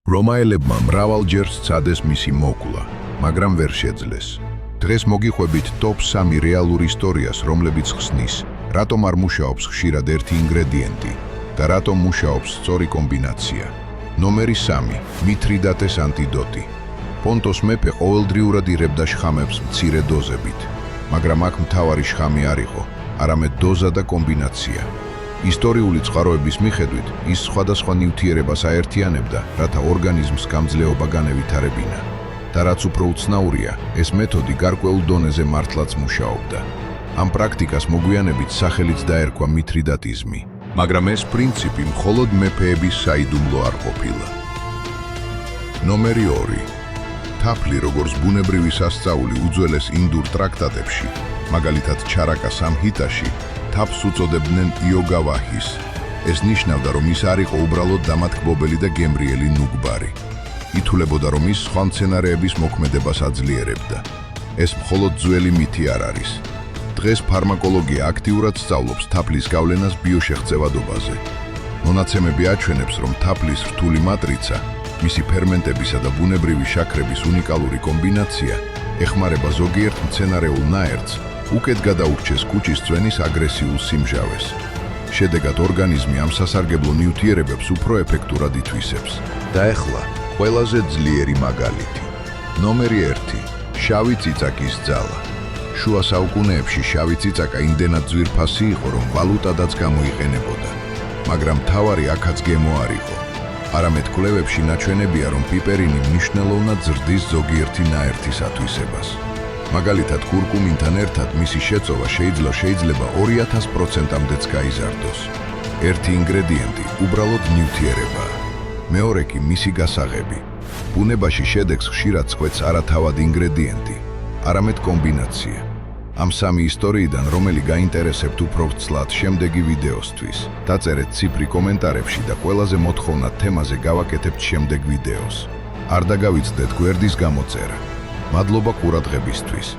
რომაელებმა მრავალჯერ სცადეს მისი მოკვლა, მაგრამ ვერ შეძლეს. დღეს მოგიყვებით ტოპ 3 რეალურ ისტორიას, რომლებიც ხსნის, რატომ არ მუშაობს ხშირად ერთი ინგრედიენტი და რატომ მუშაობს სწორი კომბინაცია. ნომერი 3. მითრიდატეს ანტიდოტი. პონტოს მეფე ყოველდღიურად იღებდა შხამებს მცირე დოზებით, მაგრამ აქ მთავარი შხამი არ იყო, არამედ დოზა და კომბინაცია. ისტორიული წყაროების მიხედვით, ის სხვადასხვა ნივთიერებას აერთიანებდა, რათა ორგანიზმს გამძლეობა განევითარებინა. და რაც უფრო უცნაურია, ეს მეთოდი გარკვეულ დონეზე მართლაც მუშაობდა. ამ პრაქტიკას მოგვიანებით სახელიც დაერქვა მითრიდატიზმი, მაგრამ ეს პრინციპი მხოლოდ მეფეების საიდუმლო არ ყოფილა. ნომერი 2. თაფლი როგორც ბუნებრივი სასწაული უძველეს ინდურ ტრაქტატებში, მაგალითად ჩარაკა სამჰიტაში, თაფლს უწოდებდნენ იოგავაჰის. ეს ნიშნავდა, რომ ის არ იყო უბრალოდ დამათკბობელი და გემრიელი ნუგბარი. ითვლებოდა, რომ ის სხვა მცენარეების მოქმედებას აძლიერებდა. ეს მხოლოდ ძველი მითი არ არის. დღეს ფარმაკოლოგია აქტიურად სწავლობს თაფლის გავლენას ბიოშეღწევადობაზე. მონაცემები აჩვენებს, რომ თაფლის რთული მატრიცა, მისი ფერმენტებისა და ბუნებრივი შაქრების უნიკალური კომბინაცია ეხმარება ზოგიერთ მცენარეულ ნაერთს, უკეთ გადაურჩეს კუჭის წვენის აგრესიულ სიმჟავეს. შედეგად ორგანიზმი ამ სასარგებლო ნივთიერებებს უფრო ეფექტურად ითვისებს. და ახლა ყველაზე ძლიერი მაგალითი. ნომერი 1. შავი წიწაკის ძალა. შუა საუკუნეებში შავი წიწაკა იმდენად ძვირფასი იყო, რომ ვალუტადაც გამოიყენებოდა. მაგრამ მთავარი აქაც გემო არ იყო. არამედ კვლევებში ნაჩვენებია, რომ პიპერინი მნიშვნელოვნად ზრდის ზოგიერთი ნაერთის ათვისებას. მაგალითად, კურკუმინთან ერთად მისი შეწოვა შეიძლება 2000%-მდეც გაიზარდოს. ერთი ინგრედიენტი უბრალოდ ნივთიერებაა. მეორე კი მისი გასაღები. ბუნებაში შედეგს ხშირად წყვეტს არა თავად ინგრედიენტი, არამედ კომბინაცია. ამ სამი ისტორიიდან რომელი გაინტერესებთ უფრო ვრცლად შემდეგი ვიდეოსთვის, დაწერეთ ციფრი კომენტარებში და ყველაზე მოთხოვნად თემაზე გავაკეთებთ შემდეგ ვიდეოს. არ დაგავიწყდეთ გვერდის გამოწერა. მადლობა ყურადღებისთვის.